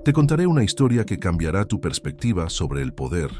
Te contaré una historia que cambiará tu perspectiva sobre el poder,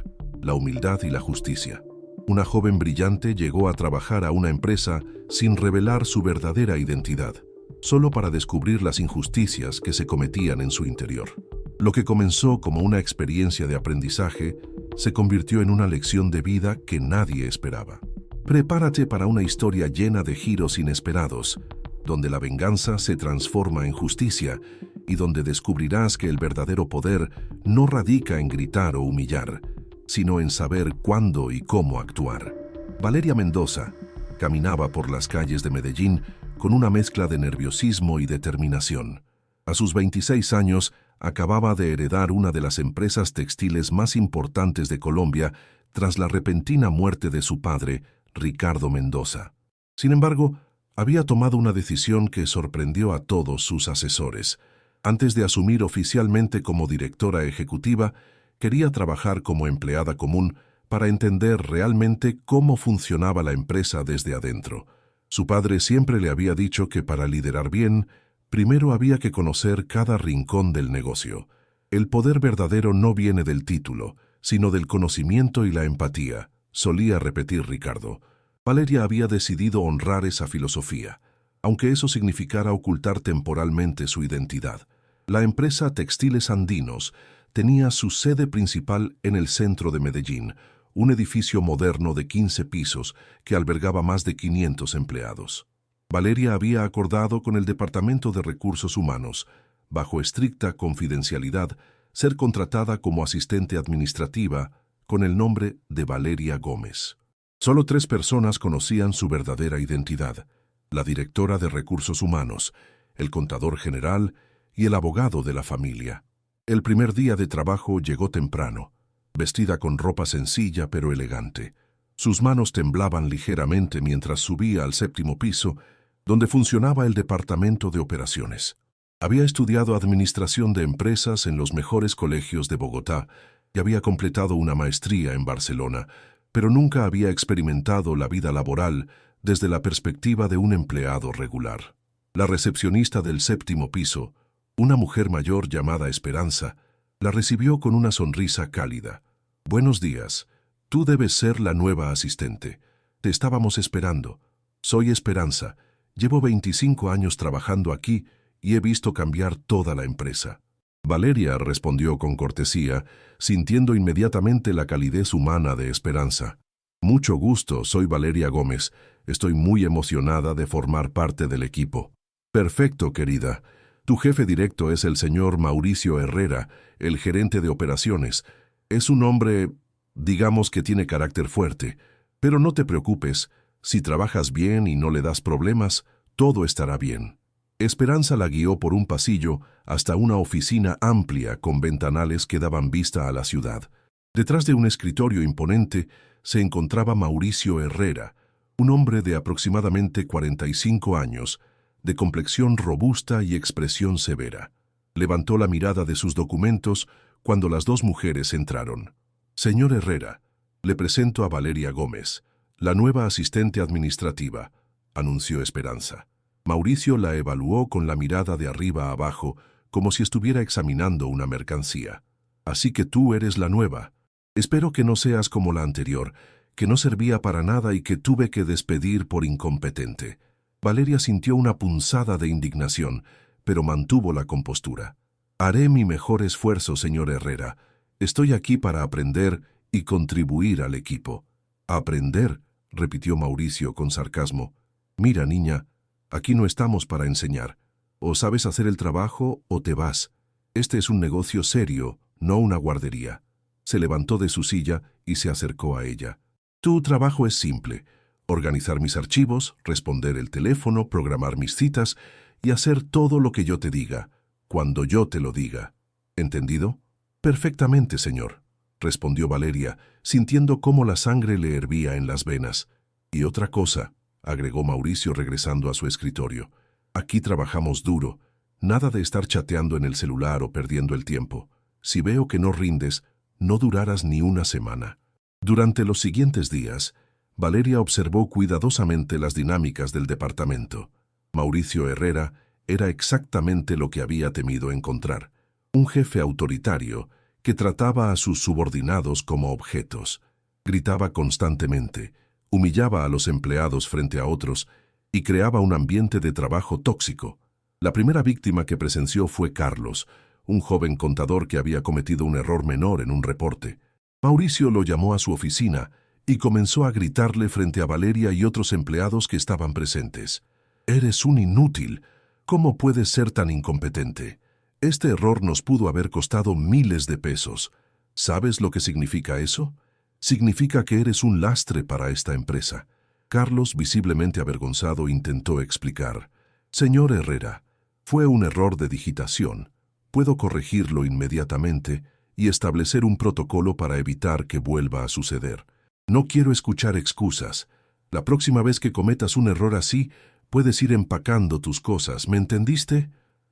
la humildad y la justicia. Una joven brillante llegó a trabajar a una empresa sin revelar su verdadera identidad, solo para descubrir las injusticias que se cometían en su interior. Lo que comenzó como una experiencia de aprendizaje se convirtió en una lección de vida que nadie esperaba. Prepárate para una historia llena de giros inesperados, donde la venganza se transforma en justicia y donde descubrirás que el verdadero poder no radica en gritar o humillar, sino en saber cuándo y cómo actuar. Valeria Mendoza caminaba por las calles de Medellín con una mezcla de nerviosismo y determinación. A sus 26 años, acababa de heredar una de las empresas textiles más importantes de Colombia tras la repentina muerte de su padre, Ricardo Mendoza. Sin embargo, había tomado una decisión que sorprendió a todos sus asesores. Antes de asumir oficialmente como directora ejecutiva, quería trabajar como empleada común para entender realmente cómo funcionaba la empresa desde adentro. Su padre siempre le había dicho que para liderar bien, primero había que conocer cada rincón del negocio. El poder verdadero no viene del título, sino del conocimiento y la empatía, solía repetir Ricardo. Valeria había decidido honrar esa filosofía, aunque eso significara ocultar temporalmente su identidad. La empresa Textiles Andinos tenía su sede principal en el centro de Medellín, un edificio moderno de 15 pisos que albergaba más de 500 empleados. Valeria había acordado con el Departamento de Recursos Humanos, bajo estricta confidencialidad, ser contratada como asistente administrativa con el nombre de Valeria Gómez. Solo 3 personas conocían su verdadera identidad: la directora de Recursos Humanos, el contador general y el abogado de la familia. El primer día de trabajo llegó temprano, vestida con ropa sencilla pero elegante. Sus manos temblaban ligeramente mientras subía al 7º piso, donde funcionaba el departamento de operaciones. Había estudiado administración de empresas en los mejores colegios de Bogotá y había completado una maestría en Barcelona, pero nunca había experimentado la vida laboral desde la perspectiva de un empleado regular. La recepcionista del 7º piso, una mujer mayor llamada Esperanza, la recibió con una sonrisa cálida. «Buenos días. Tú debes ser la nueva asistente. Te estábamos esperando. Soy Esperanza. Llevo 25 años trabajando aquí y he visto cambiar toda la empresa». Valeria respondió con cortesía, sintiendo inmediatamente la calidez humana de Esperanza. «Mucho gusto, soy Valeria Gómez. Estoy muy emocionada de formar parte del equipo». «Perfecto, querida. Tu jefe directo es el señor Mauricio Herrera, el gerente de operaciones. Es un hombre, digamos que tiene carácter fuerte, pero no te preocupes. Si trabajas bien y no le das problemas, todo estará bien». Esperanza la guió por un pasillo hasta una oficina amplia con ventanales que daban vista a la ciudad. Detrás de un escritorio imponente se encontraba Mauricio Herrera, un hombre de aproximadamente 45 años, de complexión robusta y expresión severa. Levantó la mirada de sus documentos cuando las 2 mujeres entraron. «Señor Herrera, le presento a Valeria Gómez, la nueva asistente administrativa», anunció Esperanza. Mauricio la evaluó con la mirada de arriba a abajo, como si estuviera examinando una mercancía. «Así que tú eres la nueva. Espero que no seas como la anterior, que no servía para nada y que tuve que despedir por incompetente». Valeria sintió una punzada de indignación, pero mantuvo la compostura. «Haré mi mejor esfuerzo, señor Herrera. Estoy aquí para aprender y contribuir al equipo». «¿Aprender?», repitió Mauricio con sarcasmo. «Mira, niña, aquí no estamos para enseñar. O sabes hacer el trabajo o te vas. Este es un negocio serio, no una guardería». Se levantó de su silla y se acercó a ella. «Tu trabajo es simple: organizar mis archivos, responder el teléfono, programar mis citas y hacer todo lo que yo te diga, cuando yo te lo diga. ¿Entendido?». «Perfectamente, señor», respondió Valeria, sintiendo cómo la sangre le hervía en las venas. «Y otra cosa», agregó Mauricio regresando a su escritorio. «Aquí trabajamos duro. Nada de estar chateando en el celular o perdiendo el tiempo. Si veo que no rindes, no durarás ni una semana». Durante los siguientes días, Valeria observó cuidadosamente las dinámicas del departamento. Mauricio Herrera era exactamente lo que había temido encontrar: Un jefe autoritario que trataba a sus subordinados como objetos. Gritaba constantemente, humillaba a los empleados frente a otros y creaba un ambiente de trabajo tóxico. La primera víctima que presenció fue Carlos, un joven contador que había cometido un error menor en un reporte. Mauricio lo llamó a su oficina y comenzó a gritarle frente a Valeria y otros empleados que estaban presentes. «Eres un inútil. ¿Cómo puedes ser tan incompetente? Este error nos pudo haber costado miles de pesos. ¿Sabes lo que significa eso? Significa que eres un lastre para esta empresa». Carlos, visiblemente avergonzado, intentó explicar. «Señor Herrera, fue un error de digitación. Puedo corregirlo inmediatamente y establecer un protocolo para evitar que vuelva a suceder. No quiero escuchar excusas. La próxima vez que cometas un error así, puedes ir empacando tus cosas, ¿me entendiste?»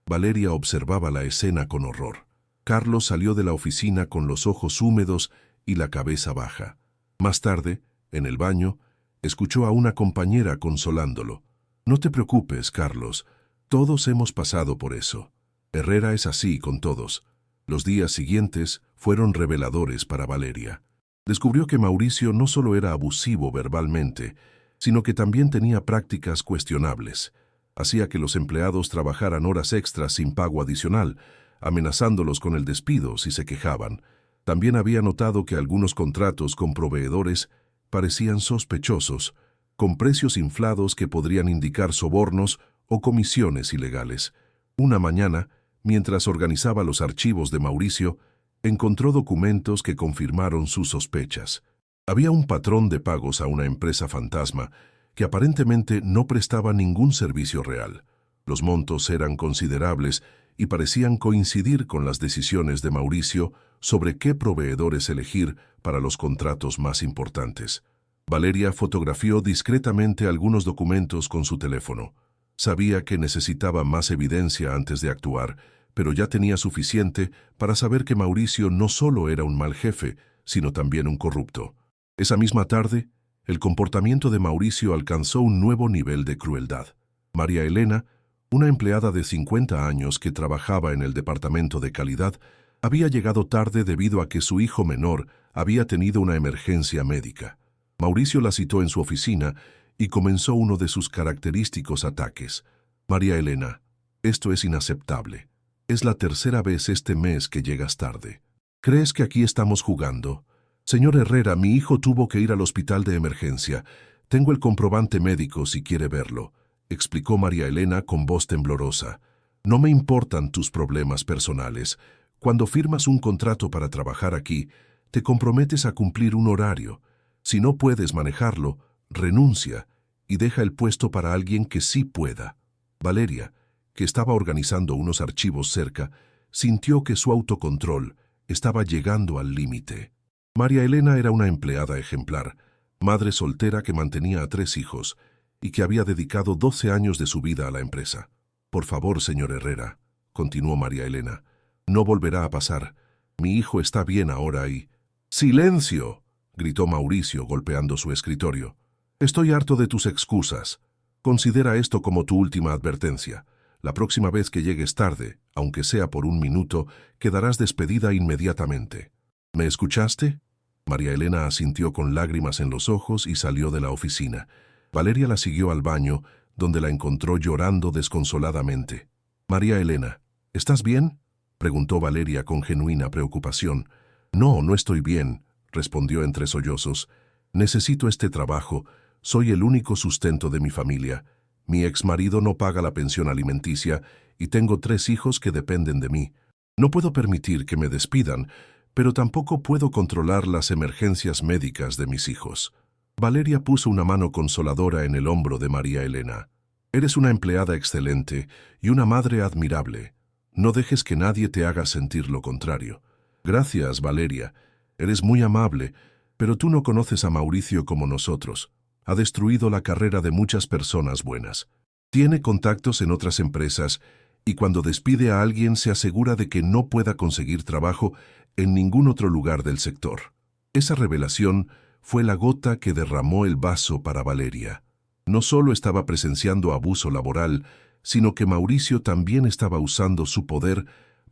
Valeria observaba la escena con horror. Carlos salió de la oficina con los ojos húmedos y la cabeza baja. Más tarde, en el baño, escuchó a una compañera consolándolo. «No te preocupes, Carlos. Todos hemos pasado por eso. Herrera es así con todos». Los días siguientes fueron reveladores para Valeria. Descubrió que Mauricio no solo era abusivo verbalmente, sino que también tenía prácticas cuestionables. Hacía que los empleados trabajaran horas extras sin pago adicional, amenazándolos con el despido si se quejaban. También había notado que algunos contratos con proveedores parecían sospechosos, con precios inflados que podrían indicar sobornos o comisiones ilegales. Una mañana, mientras organizaba los archivos de Mauricio, encontró documentos que confirmaron sus sospechas. Había un patrón de pagos a una empresa fantasma que aparentemente no prestaba ningún servicio real. Los montos eran considerables y parecían coincidir con las decisiones de Mauricio sobre qué proveedores elegir para los contratos más importantes. Valeria fotografió discretamente algunos documentos con su teléfono. Sabía que necesitaba más evidencia antes de actuar, pero ya tenía suficiente para saber que Mauricio no solo era un mal jefe, sino también un corrupto. Esa misma tarde, el comportamiento de Mauricio alcanzó un nuevo nivel de crueldad. María Elena, una empleada de 50 años que trabajaba en el departamento de calidad, había llegado tarde debido a que su hijo menor había tenido una emergencia médica. Mauricio la citó en su oficina y comenzó uno de sus característicos ataques. «María Elena, esto es inaceptable. Es la tercera vez este mes que llegas tarde. ¿Crees que aquí estamos jugando? Señor Herrera, mi hijo tuvo que ir al hospital de emergencia. Tengo el comprobante médico si quiere verlo», explicó María Elena con voz temblorosa. «No me importan tus problemas personales. Cuando firmas un contrato para trabajar aquí, te comprometes a cumplir un horario. Si no puedes manejarlo, renuncia y deja el puesto para alguien que sí pueda». Valeria, que estaba organizando unos archivos cerca, sintió que su autocontrol estaba llegando al límite. María Elena era una empleada ejemplar, madre soltera que mantenía a 3 hijos y que había dedicado 12 años de su vida a la empresa. «Por favor, señor Herrera», continuó María Elena, «no volverá a pasar. Mi hijo está bien ahora y...» «¡Silencio!», gritó Mauricio golpeando su escritorio. «Estoy harto de tus excusas. Considera esto como tu última advertencia. La próxima vez que llegues tarde, aunque sea por 1 minuto, quedarás despedida inmediatamente». «¿Me escuchaste?». María Elena asintió con lágrimas en los ojos y salió de la oficina. Valeria la siguió al baño, donde la encontró llorando desconsoladamente. «María Elena, ¿estás bien?», preguntó Valeria con genuina preocupación. «No, no estoy bien», respondió entre sollozos. «Necesito este trabajo. Soy el único sustento de mi familia. Mi exmarido no paga la pensión alimenticia y tengo 3 hijos que dependen de mí. No puedo permitir que me despidan, pero tampoco puedo controlar las emergencias médicas de mis hijos». Valeria puso una mano consoladora en el hombro de María Elena. «Eres una empleada excelente y una madre admirable. No dejes que nadie te haga sentir lo contrario». «Gracias, Valeria. Eres muy amable, pero tú no conoces a Mauricio como nosotros. Ha destruido la carrera de muchas personas buenas. Tiene contactos en otras empresas y cuando despide a alguien se asegura de que no pueda conseguir trabajo en ningún otro lugar del sector». Esa revelación fue la gota que derramó el vaso para Valeria. No solo estaba presenciando abuso laboral, sino que Mauricio también estaba usando su poder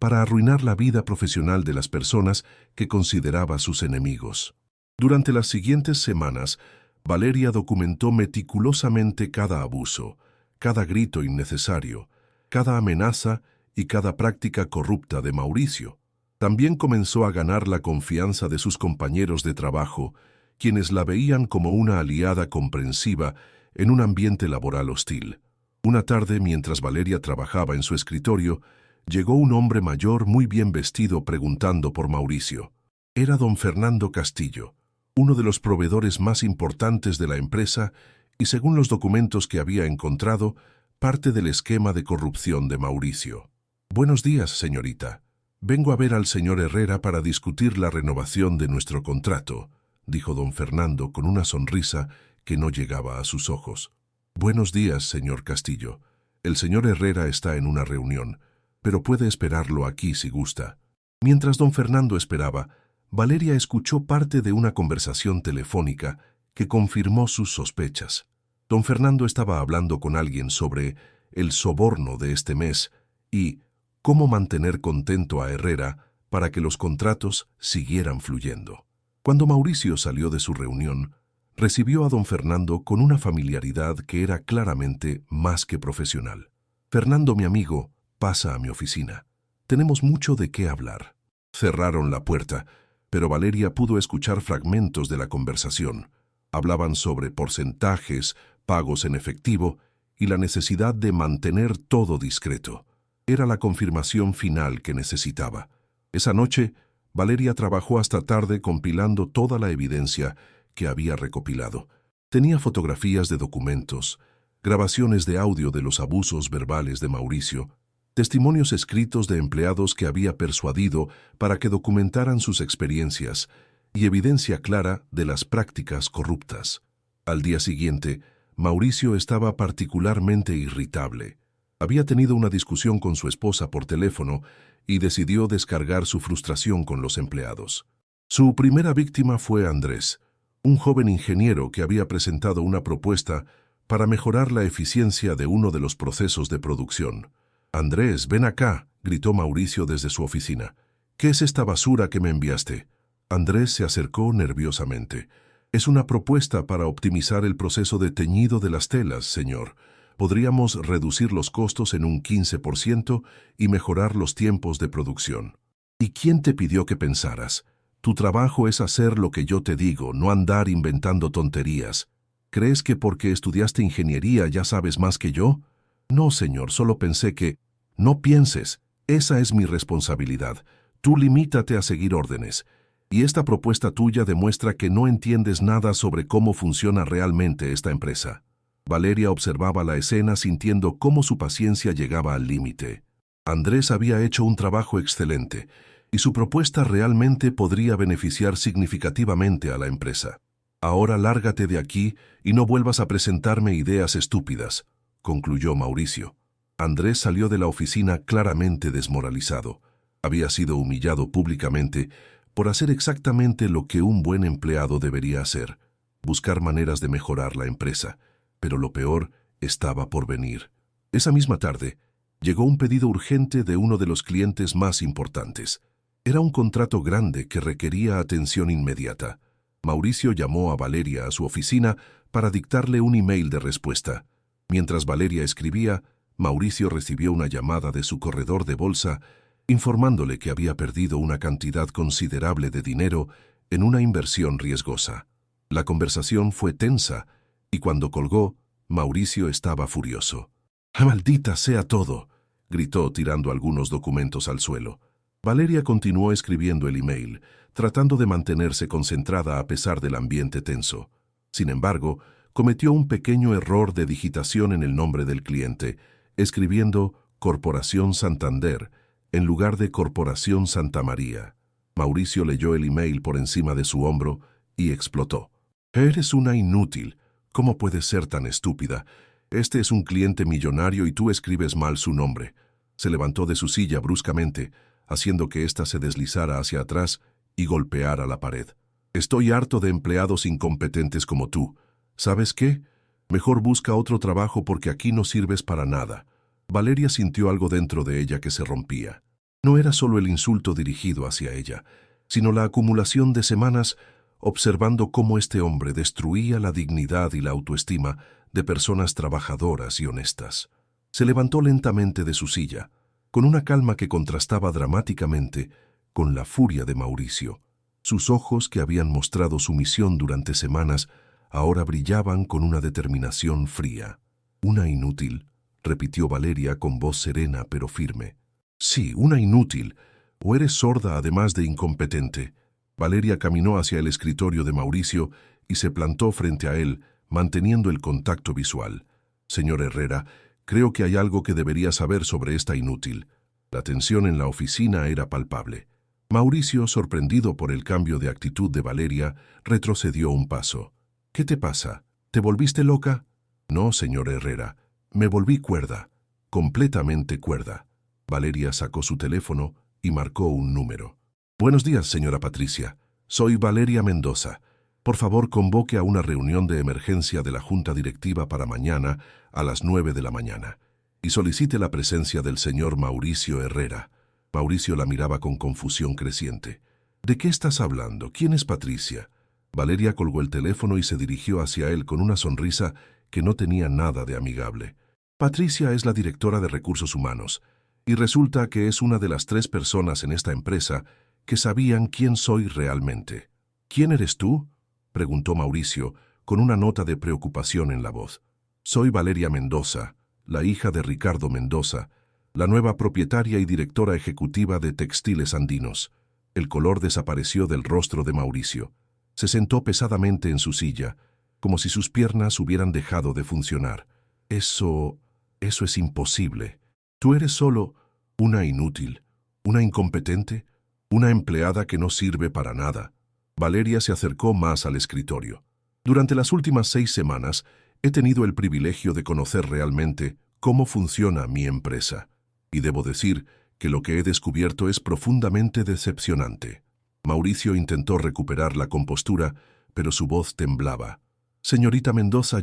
para arruinar la vida profesional de las personas que consideraba sus enemigos. Durante las siguientes semanas, Valeria documentó meticulosamente cada abuso, cada grito innecesario, cada amenaza y cada práctica corrupta de Mauricio. También comenzó a ganar la confianza de sus compañeros de trabajo, quienes la veían como una aliada comprensiva en un ambiente laboral hostil. Una tarde, mientras Valeria trabajaba en su escritorio, llegó un hombre mayor muy bien vestido preguntando por Mauricio. Era don Fernando Castillo, uno de los proveedores más importantes de la empresa y, según los documentos que había encontrado, parte del esquema de corrupción de Mauricio. «Buenos días, señorita. Vengo a ver al señor Herrera para discutir la renovación de nuestro contrato», dijo don Fernando con una sonrisa que no llegaba a sus ojos. «Buenos días, señor Castillo. El señor Herrera está en una reunión, pero puede esperarlo aquí si gusta». Mientras don Fernando esperaba, Valeria escuchó parte de una conversación telefónica que confirmó sus sospechas. Don Fernando estaba hablando con alguien sobre el soborno de este mes y cómo mantener contento a Herrera para que los contratos siguieran fluyendo. Cuando Mauricio salió de su reunión, recibió a don Fernando con una familiaridad que era claramente más que profesional. «Fernando, mi amigo, pasa a mi oficina. Tenemos mucho de qué hablar». Cerraron la puerta, pero Valeria pudo escuchar fragmentos de la conversación. Hablaban sobre porcentajes, pagos en efectivo y la necesidad de mantener todo discreto. Era la confirmación final que necesitaba. Esa noche, Valeria trabajó hasta tarde compilando toda la evidencia que había recopilado. Tenía fotografías de documentos, grabaciones de audio de los abusos verbales de Mauricio, testimonios escritos de empleados que había persuadido para que documentaran sus experiencias y evidencia clara de las prácticas corruptas. Al día siguiente, Mauricio estaba particularmente irritable. Había tenido una discusión con su esposa por teléfono y decidió descargar su frustración con los empleados. Su primera víctima fue Andrés, un joven ingeniero que había presentado una propuesta para mejorar la eficiencia de uno de los procesos de producción. «Andrés, ven acá», gritó Mauricio desde su oficina. «¿Qué es esta basura que me enviaste?» Andrés se acercó nerviosamente. «Es una propuesta para optimizar el proceso de teñido de las telas, señor. Podríamos reducir los costos en un 15% y mejorar los tiempos de producción». «¿Y quién te pidió que pensaras? Tu trabajo es hacer lo que yo te digo, no andar inventando tonterías. ¿Crees que porque estudiaste ingeniería ya sabes más que yo?» «No, señor, solo pensé que...» «No pienses, esa es mi responsabilidad. Tú limítate a seguir órdenes. Y esta propuesta tuya demuestra que no entiendes nada sobre cómo funciona realmente esta empresa». Valeria observaba la escena sintiendo cómo su paciencia llegaba al límite. Andrés había hecho un trabajo excelente, y su propuesta realmente podría beneficiar significativamente a la empresa. «Ahora lárgate de aquí y no vuelvas a presentarme ideas estúpidas», concluyó Mauricio. Andrés salió de la oficina claramente desmoralizado. Había sido humillado públicamente por hacer exactamente lo que un buen empleado debería hacer, buscar maneras de mejorar la empresa. Pero lo peor estaba por venir. Esa misma tarde, llegó un pedido urgente de uno de los clientes más importantes. Era un contrato grande que requería atención inmediata. Mauricio llamó a Valeria a su oficina para dictarle un email de respuesta. Mientras Valeria escribía, Mauricio recibió una llamada de su corredor de bolsa informándole que había perdido una cantidad considerable de dinero en una inversión riesgosa. La conversación fue tensa y cuando colgó, Mauricio estaba furioso. «¡Maldita sea todo!», gritó tirando algunos documentos al suelo. Valeria continuó escribiendo el email, tratando de mantenerse concentrada a pesar del ambiente tenso. Sin embargo, cometió un pequeño error de digitación en el nombre del cliente, escribiendo Corporación Santander en lugar de Corporación Santa María. Mauricio leyó el email por encima de su hombro y explotó. «Eres una inútil. ¿Cómo puedes ser tan estúpida? Este es un cliente millonario y tú escribes mal su nombre». Se levantó de su silla bruscamente, haciendo que ésta se deslizara hacia atrás y golpeara la pared. «Estoy harto de empleados incompetentes como tú. ¿Sabes qué? Mejor busca otro trabajo porque aquí no sirves para nada». Valeria sintió algo dentro de ella que se rompía. No era solo el insulto dirigido hacia ella, sino la acumulación de semanas observando cómo este hombre destruía la dignidad y la autoestima de personas trabajadoras y honestas. Se levantó lentamente de su silla, con una calma que contrastaba dramáticamente con la furia de Mauricio. Sus ojos, que habían mostrado sumisión durante semanas, ahora brillaban con una determinación fría. «Una inútil», repitió Valeria con voz serena pero firme. «Sí, una inútil. ¿O eres sorda además de incompetente?» Valeria caminó hacia el escritorio de Mauricio y se plantó frente a él, manteniendo el contacto visual. «Señor Herrera, creo que hay algo que debería saber sobre esta inútil». La tensión en la oficina era palpable. Mauricio, sorprendido por el cambio de actitud de Valeria, retrocedió un paso. «¿Qué te pasa? ¿Te volviste loca?» «No, señor Herrera. Me volví cuerda. Completamente cuerda». Valeria sacó su teléfono y marcó un número. «Buenos días, señora Patricia. Soy Valeria Mendoza. Por favor, convoque a una reunión de emergencia de la Junta Directiva para mañana a las 9 de la mañana y solicite la presencia del señor Mauricio Herrera». Mauricio la miraba con confusión creciente. «¿De qué estás hablando? ¿Quién es Patricia?» Valeria colgó el teléfono y se dirigió hacia él con una sonrisa que no tenía nada de amigable. «Patricia es la directora de Recursos Humanos, y resulta que es una de las 3 personas en esta empresa que sabían quién soy realmente». «¿Quién eres tú?», preguntó Mauricio, con una nota de preocupación en la voz. «Soy Valeria Mendoza, la hija de Ricardo Mendoza, la nueva propietaria y directora ejecutiva de Textiles Andinos». El color desapareció del rostro de Mauricio. Se sentó pesadamente en su silla, como si sus piernas hubieran dejado de funcionar. Eso es imposible. Tú eres solo una inútil, una incompetente, una empleada que no sirve para nada». Valeria se acercó más al escritorio. «Durante las últimas 6 semanas he tenido el privilegio de conocer realmente cómo funciona mi empresa. Y debo decir que lo que he descubierto es profundamente decepcionante». Mauricio intentó recuperar la compostura, pero su voz temblaba. «Señorita Mendoza,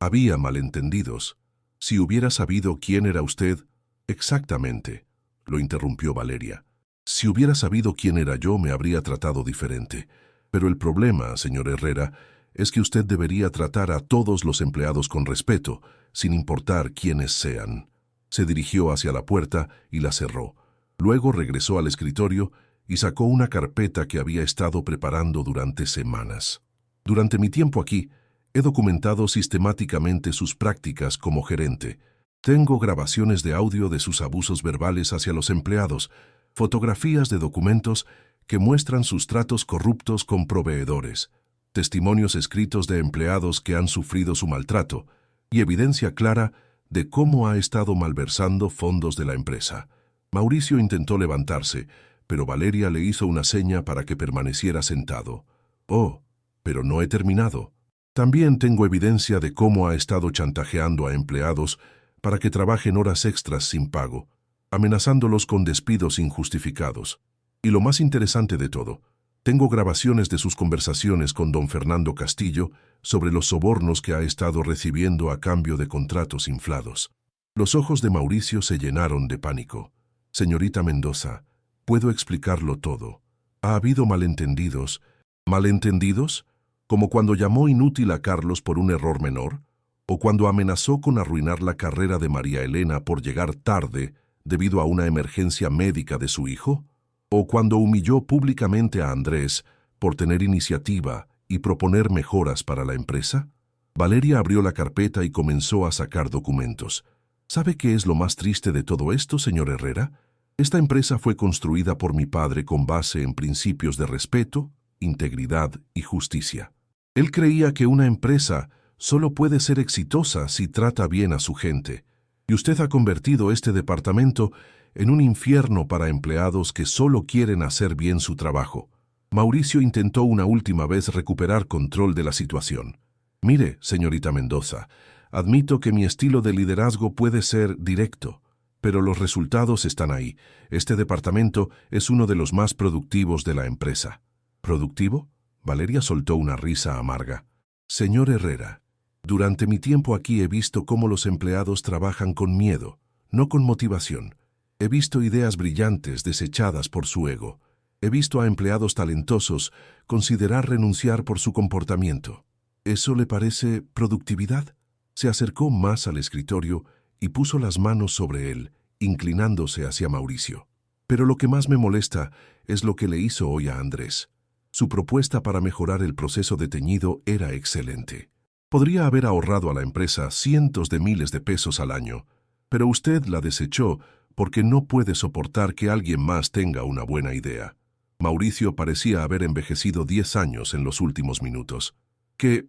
había malentendidos. Si hubiera sabido quién era usted...» «Exactamente», lo interrumpió Valeria. «Si hubiera sabido quién era yo, me habría tratado diferente. Pero el problema, señor Herrera, es que usted debería tratar a todos los empleados con respeto, sin importar quiénes sean». Se dirigió hacia la puerta y la cerró. Luego regresó al escritorio y sacó una carpeta que había estado preparando durante semanas. «Durante mi tiempo aquí, he documentado sistemáticamente sus prácticas como gerente. Tengo grabaciones de audio de sus abusos verbales hacia los empleados, fotografías de documentos que muestran sus tratos corruptos con proveedores, testimonios escritos de empleados que han sufrido su maltrato y evidencia clara de cómo ha estado malversando fondos de la empresa». Mauricio intentó levantarse, pero Valeria le hizo una seña para que permaneciera sentado. «Oh, pero no he terminado. También tengo evidencia de cómo ha estado chantajeando a empleados para que trabajen horas extras sin pago, amenazándolos con despidos injustificados. Y lo más interesante de todo, tengo grabaciones de sus conversaciones con don Fernando Castillo sobre los sobornos que ha estado recibiendo a cambio de contratos inflados». Los ojos de Mauricio se llenaron de pánico. «Señorita Mendoza, puedo explicarlo todo. Ha habido malentendidos». «¿Malentendidos? ¿Como cuando llamó inútil a Carlos por un error menor? ¿O cuando amenazó con arruinar la carrera de María Elena por llegar tarde debido a una emergencia médica de su hijo? ¿O cuando humilló públicamente a Andrés por tener iniciativa y proponer mejoras para la empresa?» Valeria abrió la carpeta y comenzó a sacar documentos. «¿Sabe qué es lo más triste de todo esto, señor Herrera? Esta empresa fue construida por mi padre con base en principios de respeto, integridad y justicia. Él creía que una empresa solo puede ser exitosa si trata bien a su gente, y usted ha convertido este departamento en un infierno para empleados que solo quieren hacer bien su trabajo». Mauricio intentó una última vez recuperar control de la situación. «Mire, señorita Mendoza, admito que mi estilo de liderazgo puede ser directo, pero los resultados están ahí. Este departamento es uno de los más productivos de la empresa». «¿Productivo?». Valeria soltó una risa amarga. «Señor Herrera, durante mi tiempo aquí he visto cómo los empleados trabajan con miedo, no con motivación, He visto ideas brillantes desechadas por su ego. He visto a empleados talentosos considerar renunciar por su comportamiento. ¿Eso le parece productividad? Se acercó más al escritorio y puso las manos sobre él, inclinándose hacia Mauricio. Pero lo que más me molesta es lo que le hizo hoy a Andrés. Su propuesta para mejorar el proceso de teñido era excelente. Podría haber ahorrado a la empresa cientos de miles de pesos al año, pero usted la desechó porque no puede soportar que alguien más tenga una buena idea. Mauricio parecía haber envejecido 10 años en los últimos minutos. ¿Qué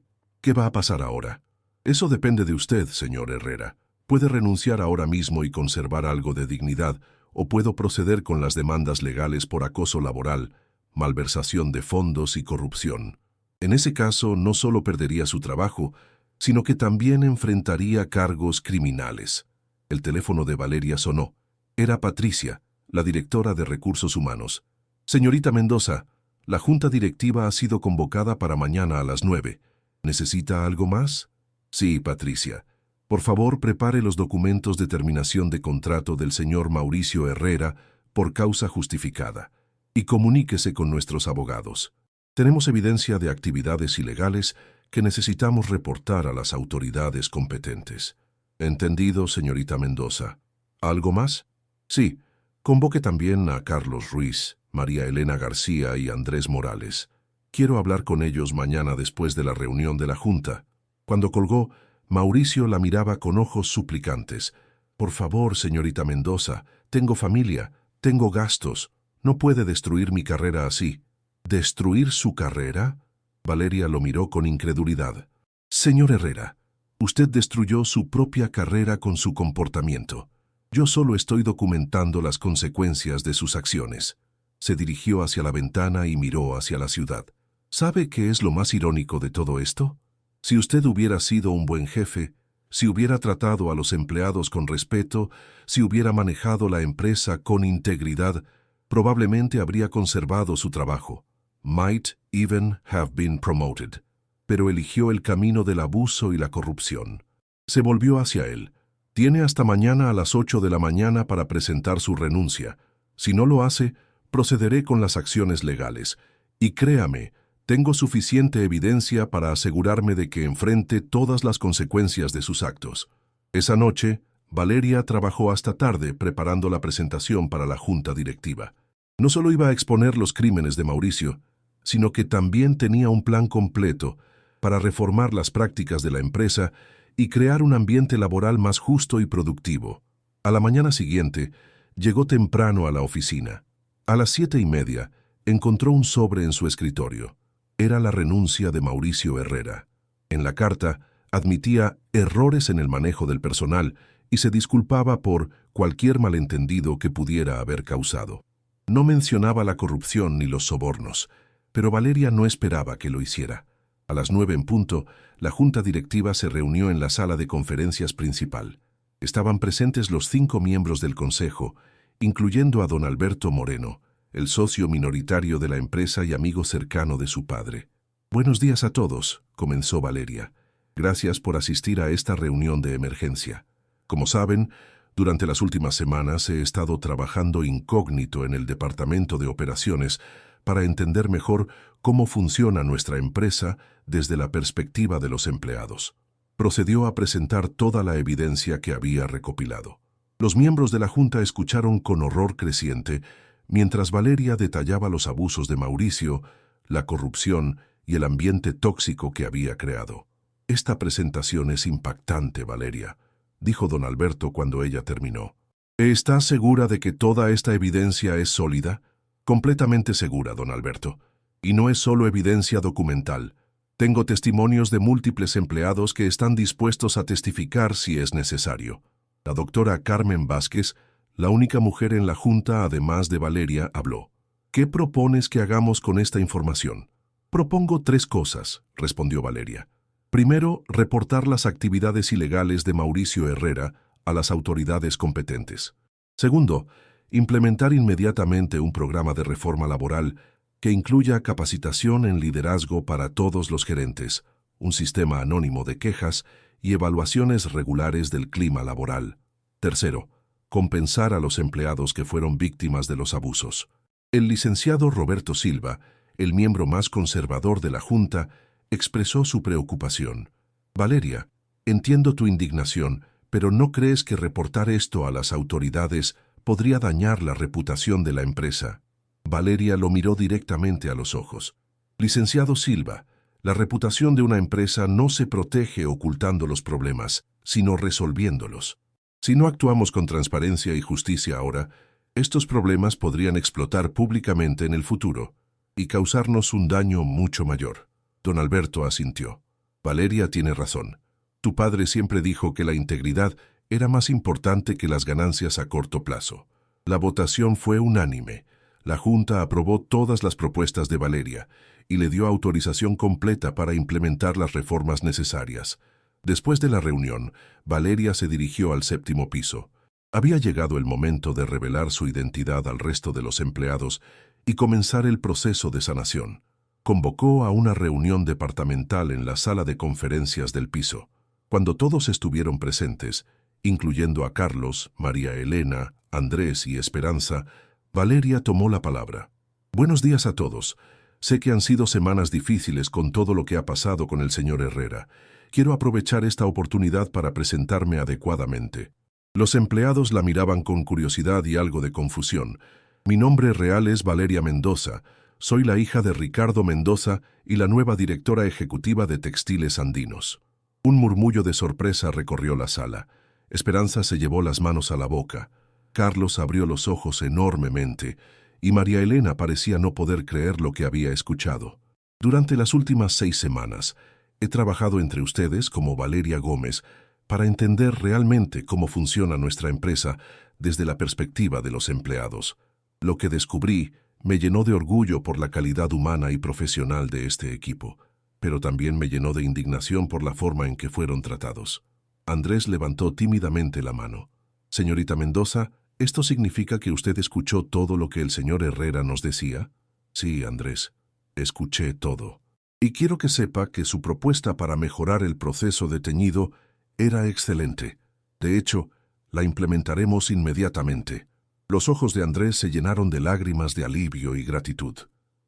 va a pasar ahora? Eso depende de usted, señor Herrera. Puede renunciar ahora mismo y conservar algo de dignidad, o puedo proceder con las demandas legales por acoso laboral, malversación de fondos y corrupción. En ese caso, no solo perdería su trabajo, sino que también enfrentaría cargos criminales. El teléfono de Valeria sonó. Era Patricia, la directora de Recursos Humanos. Señorita Mendoza, la junta directiva ha sido convocada para mañana a las 9. ¿Necesita algo más? Sí, Patricia. Por favor, prepare los documentos de terminación de contrato del señor Mauricio Herrera por causa justificada y comuníquese con nuestros abogados. Tenemos evidencia de actividades ilegales que necesitamos reportar a las autoridades competentes. Entendido, señorita Mendoza. ¿Algo más? Sí. Convoque también a Carlos Ruiz, María Elena García y Andrés Morales. Quiero hablar con ellos mañana después de la reunión de la Junta. Cuando colgó, Mauricio la miraba con ojos suplicantes. Por favor, señorita Mendoza, tengo familia, tengo gastos. No puede destruir mi carrera así. ¿Destruir su carrera? Valeria lo miró con incredulidad. Señor Herrera, usted destruyó su propia carrera con su comportamiento. Yo solo estoy documentando las consecuencias de sus acciones. Se dirigió hacia la ventana y miró hacia la ciudad. ¿Sabe qué es lo más irónico de todo esto? Si usted hubiera sido un buen jefe, si hubiera tratado a los empleados con respeto, si hubiera manejado la empresa con integridad, probablemente habría conservado su trabajo. Might even have been promoted. Pero eligió el camino del abuso y la corrupción. Se volvió hacia él. Tiene hasta mañana a las 8 de la mañana para presentar su renuncia. Si no lo hace, procederé con las acciones legales. Y créame, tengo suficiente evidencia para asegurarme de que enfrente todas las consecuencias de sus actos. Esa noche, Valeria trabajó hasta tarde preparando la presentación para la junta directiva. No solo iba a exponer los crímenes de Mauricio, sino que también tenía un plan completo para reformar las prácticas de la empresa y crear un ambiente laboral más justo y productivo. A la mañana siguiente, llegó temprano a la oficina. A las 7:30, encontró un sobre en su escritorio. Era la renuncia de Mauricio Herrera. En la carta, admitía errores en el manejo del personal y se disculpaba por cualquier malentendido que pudiera haber causado. No mencionaba la corrupción ni los sobornos, pero Valeria no esperaba que lo hiciera. A las 9 en punto, la junta directiva se reunió en la sala de conferencias principal. Estaban presentes los 5 miembros del consejo, incluyendo a don Alberto Moreno, el socio minoritario de la empresa y amigo cercano de su padre. Buenos días a todos, comenzó Valeria. Gracias por asistir a esta reunión de emergencia. Como saben, durante las últimas semanas he estado trabajando incógnito en el departamento de operaciones para entender mejor cómo funciona nuestra empresa desde la perspectiva de los empleados. Procedió a presentar toda la evidencia que había recopilado. Los miembros de la Junta escucharon con horror creciente mientras Valeria detallaba los abusos de Mauricio, la corrupción y el ambiente tóxico que había creado. Esta presentación es impactante, Valeria, dijo don Alberto cuando ella terminó. ¿Estás segura de que toda esta evidencia es sólida? Completamente segura, don Alberto. Y no es solo evidencia documental. Tengo testimonios de múltiples empleados que están dispuestos a testificar si es necesario. La doctora Carmen Vázquez, la única mujer en la Junta además de Valeria, habló. ¿Qué propones que hagamos con esta información? Propongo 3 cosas, respondió Valeria. Primero, reportar las actividades ilegales de Mauricio Herrera a las autoridades competentes. Segundo, implementar inmediatamente un programa de reforma laboral que incluya capacitación en liderazgo para todos los gerentes, un sistema anónimo de quejas y evaluaciones regulares del clima laboral. Tercero, compensar a los empleados que fueron víctimas de los abusos. El licenciado Roberto Silva, el miembro más conservador de la Junta, expresó su preocupación. Valeria, entiendo tu indignación, pero ¿no crees que reportar esto a las autoridades podría dañar la reputación de la empresa? Valeria lo miró directamente a los ojos. Licenciado Silva, la reputación de una empresa no se protege ocultando los problemas, sino resolviéndolos. Si no actuamos con transparencia y justicia ahora, estos problemas podrían explotar públicamente en el futuro y causarnos un daño mucho mayor. Don Alberto asintió. Valeria tiene razón. Tu padre siempre dijo que la integridad era más importante que las ganancias a corto plazo. La votación fue unánime. La Junta aprobó todas las propuestas de Valeria y le dio autorización completa para implementar las reformas necesarias. Después de la reunión, Valeria se dirigió al 7º piso. Había llegado el momento de revelar su identidad al resto de los empleados y comenzar el proceso de sanación. Convocó a una reunión departamental en la sala de conferencias del piso. Cuando todos estuvieron presentes, incluyendo a Carlos, María Elena, Andrés y Esperanza, Valeria tomó la palabra. Buenos días a todos. Sé que han sido semanas difíciles con todo lo que ha pasado con el señor Herrera. Quiero aprovechar esta oportunidad para presentarme adecuadamente. Los empleados la miraban con curiosidad y algo de confusión. Mi nombre real es Valeria Mendoza. Soy la hija de Ricardo Mendoza y la nueva directora ejecutiva de Textiles Andinos. Un murmullo de sorpresa recorrió la sala. Esperanza se llevó las manos a la boca. Carlos abrió los ojos enormemente y María Elena parecía no poder creer lo que había escuchado. Durante las últimas 6 semanas, he trabajado entre ustedes como Valeria Gómez para entender realmente cómo funciona nuestra empresa desde la perspectiva de los empleados. Lo que descubrí me llenó de orgullo por la calidad humana y profesional de este equipo, pero también me llenó de indignación por la forma en que fueron tratados. Andrés levantó tímidamente la mano. Señorita Mendoza, ¿esto significa que usted escuchó todo lo que el señor Herrera nos decía? Sí, Andrés, escuché todo. Y quiero que sepa que su propuesta para mejorar el proceso de teñido era excelente. De hecho, la implementaremos inmediatamente. Los ojos de Andrés se llenaron de lágrimas de alivio y gratitud.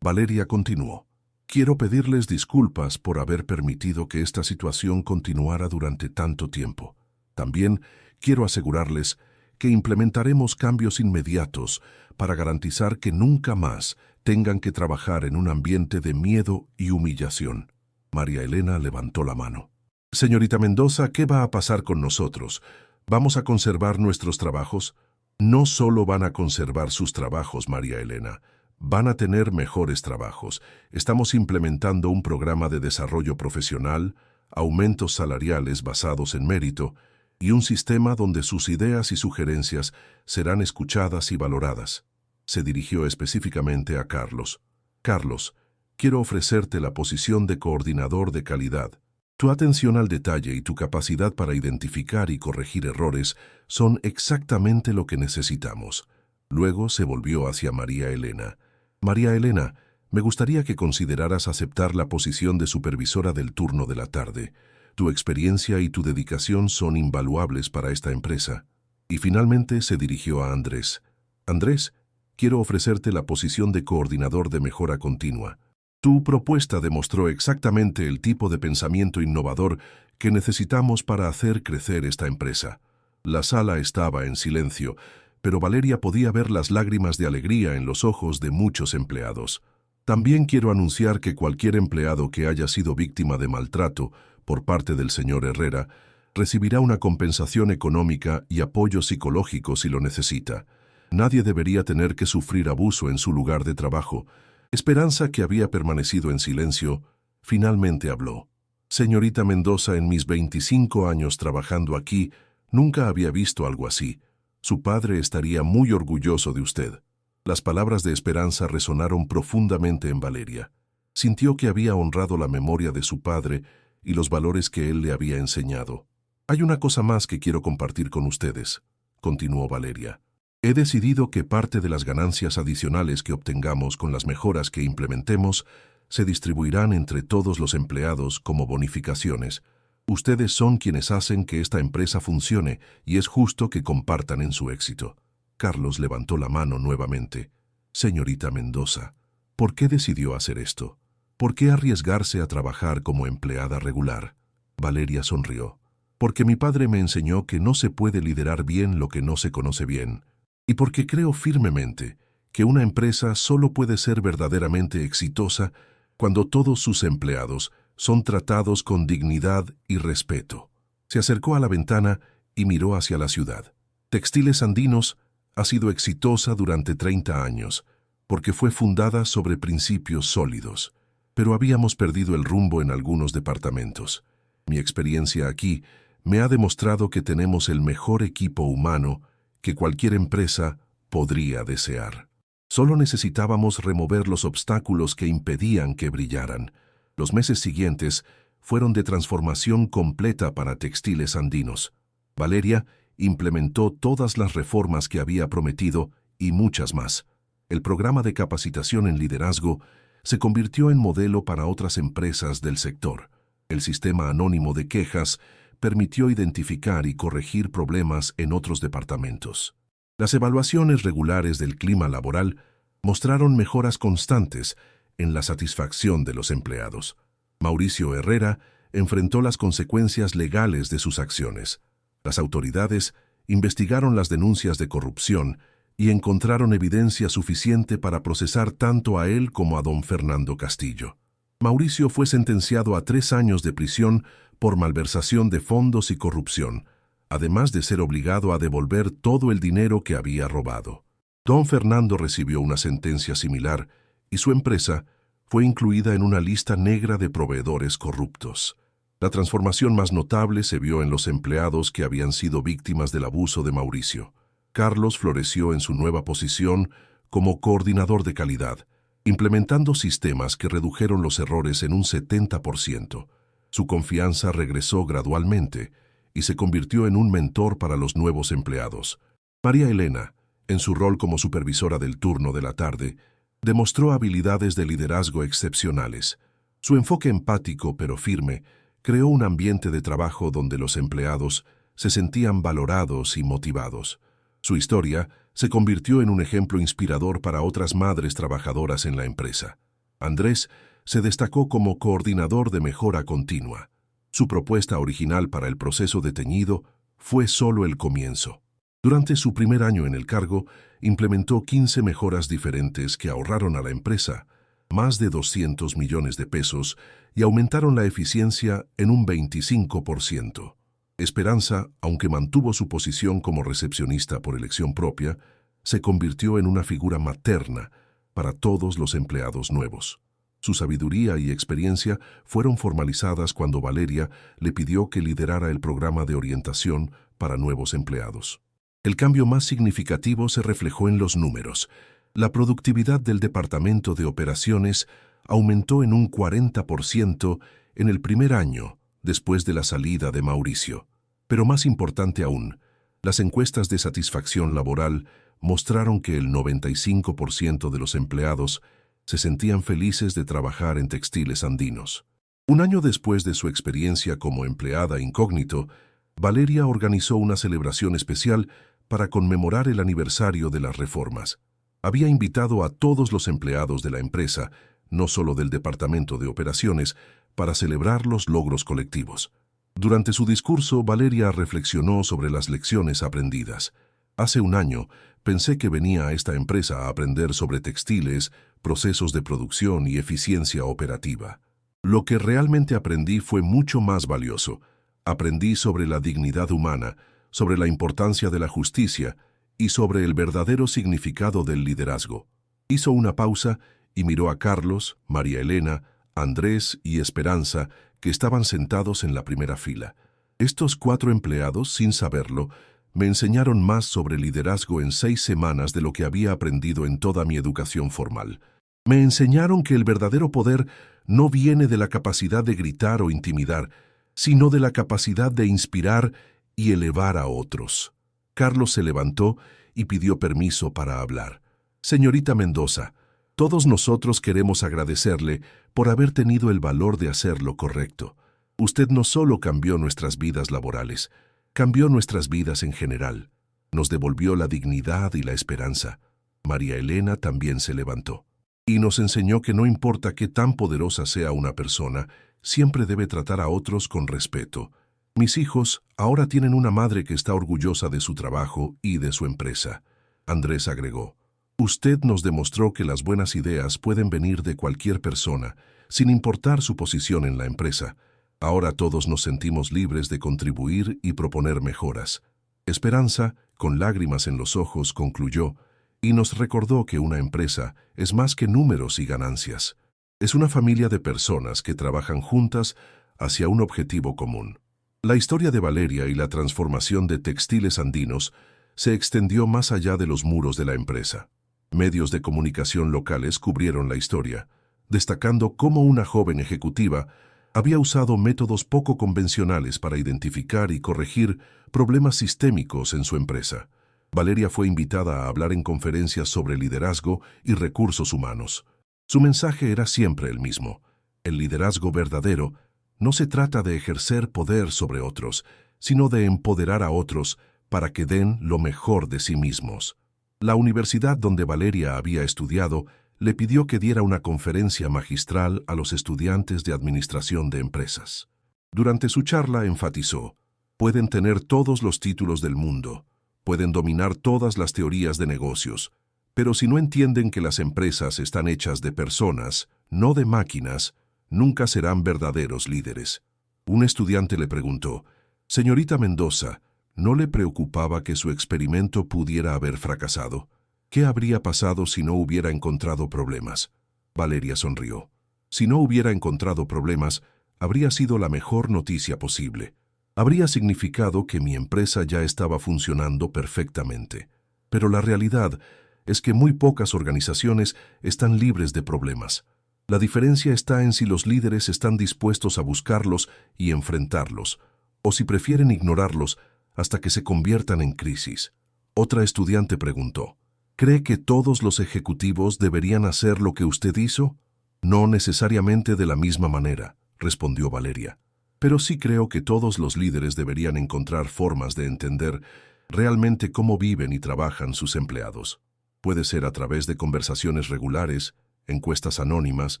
Valeria continuó. Quiero pedirles disculpas por haber permitido que esta situación continuara durante tanto tiempo. También quiero asegurarles que implementaremos cambios inmediatos para garantizar que nunca más tengan que trabajar en un ambiente de miedo y humillación. María Elena levantó la mano. Señorita Mendoza, ¿qué va a pasar con nosotros? ¿Vamos a conservar nuestros trabajos? No solo van a conservar sus trabajos, María Elena. Van a tener mejores trabajos. Estamos implementando un programa de desarrollo profesional, aumentos salariales basados en mérito y un sistema donde sus ideas y sugerencias serán escuchadas y valoradas. Se dirigió específicamente a Carlos. Carlos, quiero ofrecerte la posición de coordinador de calidad. Tu atención al detalle y tu capacidad para identificar y corregir errores son exactamente lo que necesitamos. Luego se volvió hacia María Elena. María Elena, me gustaría que consideraras aceptar la posición de supervisora del turno de la tarde. Tu experiencia y tu dedicación son invaluables para esta empresa. Y finalmente se dirigió a Andrés. Andrés, quiero ofrecerte la posición de coordinador de mejora continua. Tu propuesta demostró exactamente el tipo de pensamiento innovador que necesitamos para hacer crecer esta empresa. La sala estaba en silencio, pero Valeria podía ver las lágrimas de alegría en los ojos de muchos empleados. También quiero anunciar que cualquier empleado que haya sido víctima de maltrato por parte del señor Herrera recibirá una compensación económica y apoyo psicológico si lo necesita. Nadie debería tener que sufrir abuso en su lugar de trabajo. Esperanza, que había permanecido en silencio, finalmente habló. Señorita Mendoza, en mis 25 años trabajando aquí, nunca había visto algo así. Su padre estaría muy orgulloso de usted. Las palabras de Esperanza resonaron profundamente en Valeria. Sintió que había honrado la memoria de su padre y los valores que él le había enseñado. Hay una cosa más que quiero compartir con ustedes, continuó Valeria. He decidido que parte de las ganancias adicionales que obtengamos con las mejoras que implementemos se distribuirán entre todos los empleados como bonificaciones. Ustedes son quienes hacen que esta empresa funcione y es justo que compartan en su éxito. Carlos levantó la mano nuevamente. Señorita Mendoza, ¿por qué decidió hacer esto? ¿Por qué arriesgarse a trabajar como empleada regular? Valeria sonrió. Porque mi padre me enseñó que no se puede liderar bien lo que no se conoce bien. Y porque creo firmemente que una empresa solo puede ser verdaderamente exitosa cuando todos sus empleados son tratados con dignidad y respeto. Se acercó a la ventana y miró hacia la ciudad. Textiles Andinos ha sido exitosa durante 30 años, porque fue fundada sobre principios sólidos. Pero habíamos perdido el rumbo en algunos departamentos. Mi experiencia aquí me ha demostrado que tenemos el mejor equipo humano que cualquier empresa podría desear. Solo necesitábamos remover los obstáculos que impedían que brillaran. Los meses siguientes fueron de transformación completa para Textiles Andinos. Valeria implementó todas las reformas que había prometido y muchas más. El programa de capacitación en liderazgo se convirtió en modelo para otras empresas del sector. El sistema anónimo de quejas permitió identificar y corregir problemas en otros departamentos. Las evaluaciones regulares del clima laboral mostraron mejoras constantes en la satisfacción de los empleados. Mauricio Herrera enfrentó las consecuencias legales de sus acciones. Las autoridades investigaron las denuncias de corrupción y encontraron evidencia suficiente para procesar tanto a él como a don Fernando Castillo. Mauricio fue sentenciado a 3 años de prisión por malversación de fondos y corrupción, además de ser obligado a devolver todo el dinero que había robado. Don Fernando recibió una sentencia similar y su empresa fue incluida en una lista negra de proveedores corruptos. La transformación más notable se vio en los empleados que habían sido víctimas del abuso de Mauricio. Carlos floreció en su nueva posición como coordinador de calidad, implementando sistemas que redujeron los errores en un 70%. Su confianza regresó gradualmente y se convirtió en un mentor para los nuevos empleados. María Elena, en su rol como supervisora del turno de la tarde, demostró habilidades de liderazgo excepcionales. Su enfoque empático pero firme creó un ambiente de trabajo donde los empleados se sentían valorados y motivados. Su historia se convirtió en un ejemplo inspirador para otras madres trabajadoras en la empresa. Andrés se destacó como coordinador de mejora continua. Su propuesta original para el proceso de teñido fue solo el comienzo. Durante su primer año en el cargo, implementó 15 mejoras diferentes que ahorraron a la empresa más de 200 millones de pesos y aumentaron la eficiencia en un 25%. Esperanza, aunque mantuvo su posición como recepcionista por elección propia, se convirtió en una figura materna para todos los empleados nuevos. Su sabiduría y experiencia fueron formalizadas cuando Valeria le pidió que liderara el programa de orientación para nuevos empleados. El cambio más significativo se reflejó en los números. La productividad del departamento de operaciones aumentó en un 40% en el primer año después de la salida de Mauricio. Pero más importante aún, las encuestas de satisfacción laboral mostraron que el 95% de los empleados se sentían felices de trabajar en Textiles Andinos. Un año después de su experiencia como empleada incógnito, Valeria organizó una celebración especial para conmemorar el aniversario de las reformas. Había invitado a todos los empleados de la empresa, no solo del departamento de operaciones, para celebrar los logros colectivos. Durante su discurso, Valeria reflexionó sobre las lecciones aprendidas. Hace un año, pensé que venía a esta empresa a aprender sobre textiles, procesos de producción y eficiencia operativa. Lo que realmente aprendí fue mucho más valioso. Aprendí sobre la dignidad humana, sobre la importancia de la justicia y sobre el verdadero significado del liderazgo. Hizo una pausa y miró a Carlos, María Elena, Andrés y Esperanza, que estaban sentados en la primera fila. Estos 4 empleados, sin saberlo, me enseñaron más sobre liderazgo en 6 semanas de lo que había aprendido en toda mi educación formal. Me enseñaron que el verdadero poder no viene de la capacidad de gritar o intimidar, sino de la capacidad de inspirar y elevar a otros. Carlos se levantó y pidió permiso para hablar. Señorita Mendoza, todos nosotros queremos agradecerle por haber tenido el valor de hacer lo correcto. Usted no solo cambió nuestras vidas laborales, cambió nuestras vidas en general. Nos devolvió la dignidad y la esperanza. María Elena también se levantó. Y nos enseñó que no importa qué tan poderosa sea una persona, siempre debe tratar a otros con respeto. Mis hijos ahora tienen una madre que está orgullosa de su trabajo y de su empresa. Andrés agregó, usted nos demostró que las buenas ideas pueden venir de cualquier persona, sin importar su posición en la empresa. Ahora todos nos sentimos libres de contribuir y proponer mejoras. Esperanza, con lágrimas en los ojos, concluyó, y nos recordó que una empresa es más que números y ganancias. Es una familia de personas que trabajan juntas hacia un objetivo común. La historia de Valeria y la transformación de Textiles Andinos se extendió más allá de los muros de la empresa. Medios de comunicación locales cubrieron la historia, destacando cómo una joven ejecutiva había usado métodos poco convencionales para identificar y corregir problemas sistémicos en su empresa. Valeria fue invitada a hablar en conferencias sobre liderazgo y recursos humanos. Su mensaje era siempre el mismo. El liderazgo verdadero no se trata de ejercer poder sobre otros, sino de empoderar a otros para que den lo mejor de sí mismos. La universidad donde Valeria había estudiado le pidió que diera una conferencia magistral a los estudiantes de administración de empresas. Durante su charla enfatizó, pueden tener todos los títulos del mundo, pueden dominar todas las teorías de negocios, pero si no entienden que las empresas están hechas de personas, no de máquinas, nunca serán verdaderos líderes. Un estudiante le preguntó, señorita Mendoza, ¿no le preocupaba que su experimento pudiera haber fracasado? ¿Qué habría pasado si no hubiera encontrado problemas? Valeria sonrió. Si no hubiera encontrado problemas, habría sido la mejor noticia posible. Habría significado que mi empresa ya estaba funcionando perfectamente. Pero la realidad es que muy pocas organizaciones están libres de problemas. La diferencia está en si los líderes están dispuestos a buscarlos y enfrentarlos, o si prefieren ignorarlos hasta que se conviertan en crisis. Otra estudiante preguntó, ¿cree que todos los ejecutivos deberían hacer lo que usted hizo? No necesariamente de la misma manera, respondió Valeria. Pero sí creo que todos los líderes deberían encontrar formas de entender realmente cómo viven y trabajan sus empleados. Puede ser a través de conversaciones regulares, encuestas anónimas,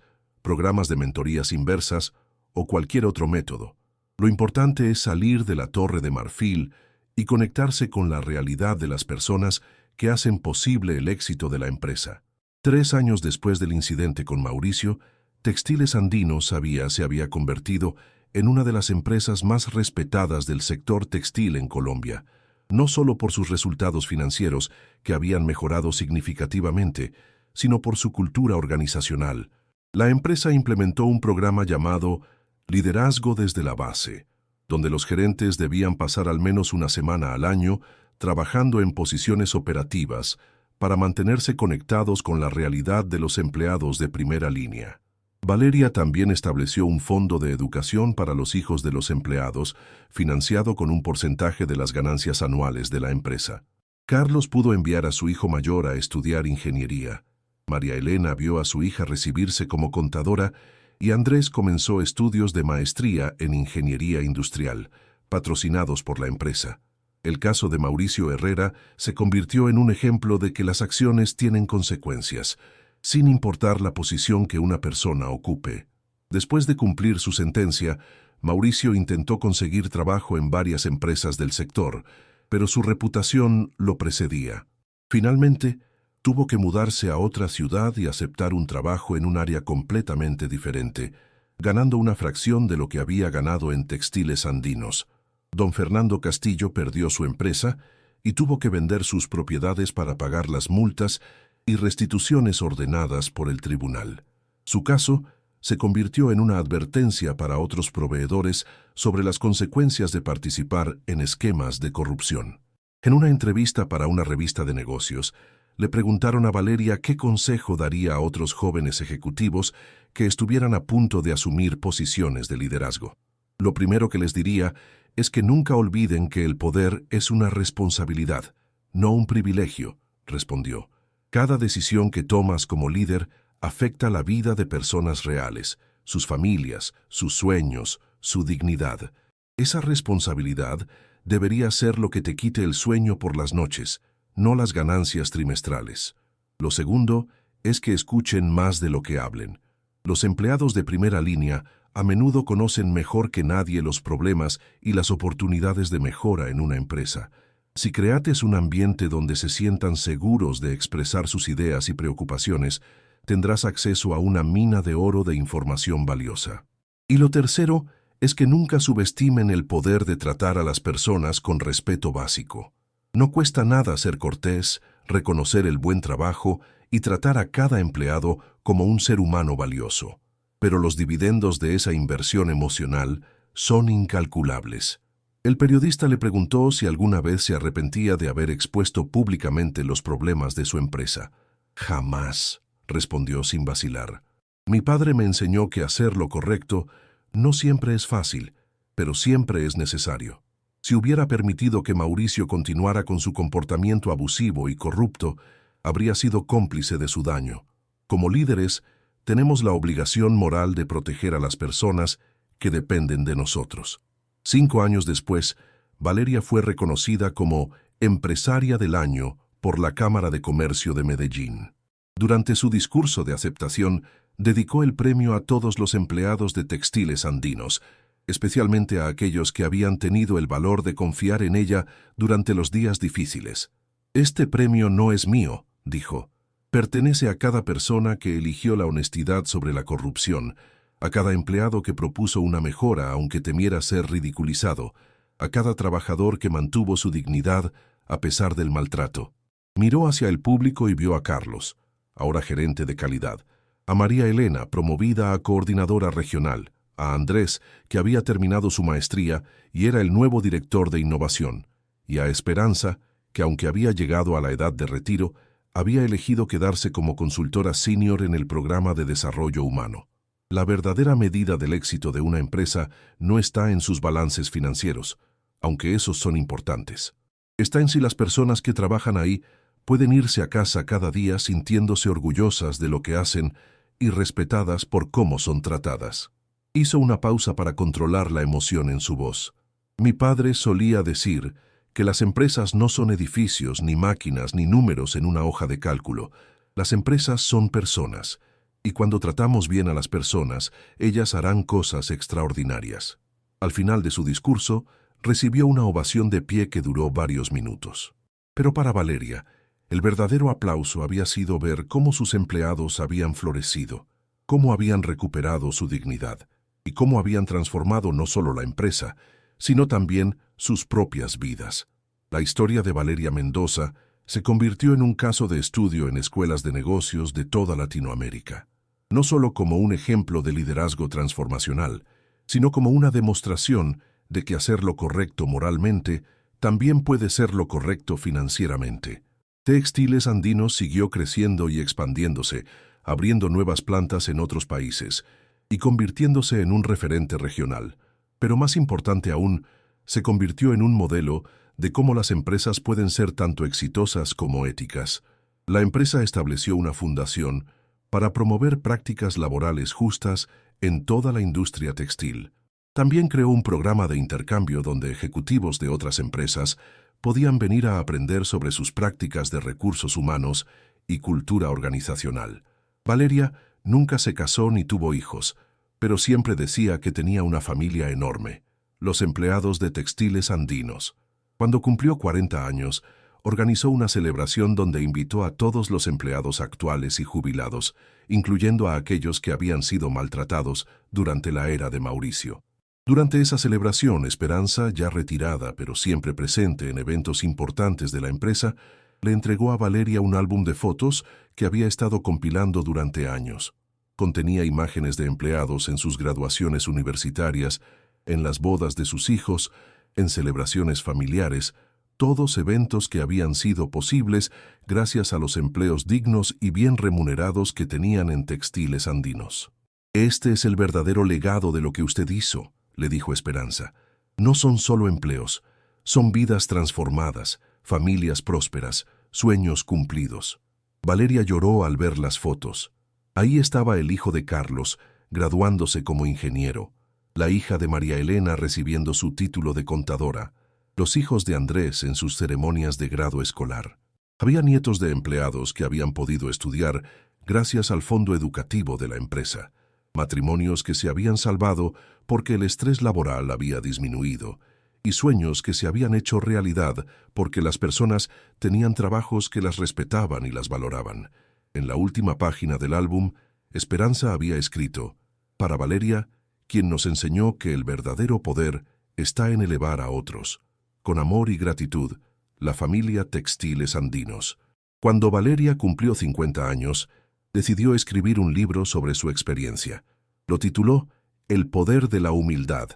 programas de mentorías inversas o cualquier otro método. Lo importante es salir de la torre de marfil y conectarse con la realidad de las personas que hacen posible el éxito de la empresa. 3 años después del incidente con Mauricio, Textiles Andinos se había convertido en una de las empresas más respetadas del sector textil en Colombia, no solo por sus resultados financieros, que habían mejorado significativamente, sino por su cultura organizacional. La empresa implementó un programa llamado Liderazgo desde la base, donde los gerentes debían pasar al menos una semana al año trabajando en posiciones operativas para mantenerse conectados con la realidad de los empleados de primera línea. Valeria también estableció un fondo de educación para los hijos de los empleados, financiado con un porcentaje de las ganancias anuales de la empresa. Carlos pudo enviar a su hijo mayor a estudiar ingeniería. María Elena vio a su hija recibirse como contadora y Andrés comenzó estudios de maestría en ingeniería industrial, patrocinados por la empresa. El caso de Mauricio Herrera se convirtió en un ejemplo de que las acciones tienen consecuencias, sin importar la posición que una persona ocupe. Después de cumplir su sentencia, Mauricio intentó conseguir trabajo en varias empresas del sector, pero su reputación lo precedía. Finalmente, tuvo que mudarse a otra ciudad y aceptar un trabajo en un área completamente diferente, ganando una fracción de lo que había ganado en Textiles Andinos. Don Fernando Castillo perdió su empresa y tuvo que vender sus propiedades para pagar las multas y restituciones ordenadas por el tribunal. Su caso se convirtió en una advertencia para otros proveedores sobre las consecuencias de participar en esquemas de corrupción. En una entrevista para una revista de negocios, le preguntaron a Valeria qué consejo daría a otros jóvenes ejecutivos que estuvieran a punto de asumir posiciones de liderazgo. Lo primero que les diría es que nunca olviden que el poder es una responsabilidad, no un privilegio, respondió. Cada decisión que tomas como líder afecta la vida de personas reales, sus familias, sus sueños, su dignidad. Esa responsabilidad debería ser lo que te quite el sueño por las noches, no las ganancias trimestrales. Lo segundo es que escuchen más de lo que hablen. Los empleados de primera línea a menudo conocen mejor que nadie los problemas y las oportunidades de mejora en una empresa. Si creates un ambiente donde se sientan seguros de expresar sus ideas y preocupaciones, tendrás acceso a una mina de oro de información valiosa. Y lo tercero es que nunca subestimen el poder de tratar a las personas con respeto básico. No cuesta nada ser cortés, reconocer el buen trabajo y tratar a cada empleado como un ser humano valioso. Pero los dividendos de esa inversión emocional son incalculables. El periodista le preguntó si alguna vez se arrepentía de haber expuesto públicamente los problemas de su empresa. «Jamás», respondió sin vacilar. «Mi padre me enseñó que hacer lo correcto no siempre es fácil, pero siempre es necesario. Si hubiera permitido que Mauricio continuara con su comportamiento abusivo y corrupto, habría sido cómplice de su daño. Como líderes, tenemos la obligación moral de proteger a las personas que dependen de nosotros». 5 años después, Valeria fue reconocida como Empresaria del Año por la Cámara de Comercio de Medellín. Durante su discurso de aceptación, dedicó el premio a todos los empleados de Textiles Andinos, especialmente a aquellos que habían tenido el valor de confiar en ella durante los días difíciles. «Este premio no es mío», dijo. «Pertenece a cada persona que eligió la honestidad sobre la corrupción, a cada empleado que propuso una mejora aunque temiera ser ridiculizado, a cada trabajador que mantuvo su dignidad a pesar del maltrato». Miró hacia el público y vio a Carlos, ahora gerente de calidad, a María Elena, promovida a coordinadora regional, a Andrés, que había terminado su maestría y era el nuevo director de innovación, y a Esperanza, que aunque había llegado a la edad de retiro, había elegido quedarse como consultora senior en el programa de desarrollo humano. La verdadera medida del éxito de una empresa no está en sus balances financieros, aunque esos son importantes. Está en si las personas que trabajan ahí pueden irse a casa cada día sintiéndose orgullosas de lo que hacen y respetadas por cómo son tratadas. Hizo una pausa para controlar la emoción en su voz. «Mi padre solía decir que las empresas no son edificios, ni máquinas, ni números en una hoja de cálculo. Las empresas son personas, y cuando tratamos bien a las personas, ellas harán cosas extraordinarias». Al final de su discurso, recibió una ovación de pie que duró varios minutos. Pero para Valeria, el verdadero aplauso había sido ver cómo sus empleados habían florecido, cómo habían recuperado su dignidad y cómo habían transformado no solo la empresa, sino también sus propias vidas. La historia de Valeria Mendoza se convirtió en un caso de estudio en escuelas de negocios de toda Latinoamérica, no solo como un ejemplo de liderazgo transformacional, sino como una demostración de que hacer lo correcto moralmente también puede ser lo correcto financieramente. Textiles Andinos siguió creciendo y expandiéndose, abriendo nuevas plantas en otros países y convirtiéndose en un referente regional. Pero más importante aún, se convirtió en un modelo de cómo las empresas pueden ser tanto exitosas como éticas. La empresa estableció una fundación para promover prácticas laborales justas en toda la industria textil. También creó un programa de intercambio donde ejecutivos de otras empresas podían venir a aprender sobre sus prácticas de recursos humanos y cultura organizacional. Valeria nunca se casó ni tuvo hijos, pero siempre decía que tenía una familia enorme, los empleados de Textiles Andinos. Cuando cumplió 40 años, organizó una celebración donde invitó a todos los empleados actuales y jubilados, incluyendo a aquellos que habían sido maltratados durante la era de Mauricio. Durante esa celebración, Esperanza, ya retirada pero siempre presente en eventos importantes de la empresa, le entregó a Valeria un álbum de fotos que había estado compilando durante años. Contenía imágenes de empleados en sus graduaciones universitarias, en las bodas de sus hijos, en celebraciones familiares, todos eventos que habían sido posibles gracias a los empleos dignos y bien remunerados que tenían en Textiles Andinos. «Este es el verdadero legado de lo que usted hizo», le dijo Esperanza. «No son solo empleos, son vidas transformadas, familias prósperas, sueños cumplidos». Valeria lloró al ver las fotos. Ahí estaba el hijo de Carlos, graduándose como ingeniero. la hija de María Elena recibiendo su título de contadora, los hijos de Andrés en sus ceremonias de grado escolar. Había nietos de empleados que habían podido estudiar gracias al fondo educativo de la empresa, matrimonios que se habían salvado porque el estrés laboral había disminuido, y sueños que se habían hecho realidad porque las personas tenían trabajos que las respetaban y las valoraban. En la última página del álbum, Esperanza había escrito: para Valeria, quien nos enseñó que el verdadero poder está en elevar a otros. Con amor y gratitud, la familia Textiles Andinos. Cuando Valeria cumplió 50 años, decidió escribir un libro sobre su experiencia. Lo tituló El poder de la humildad.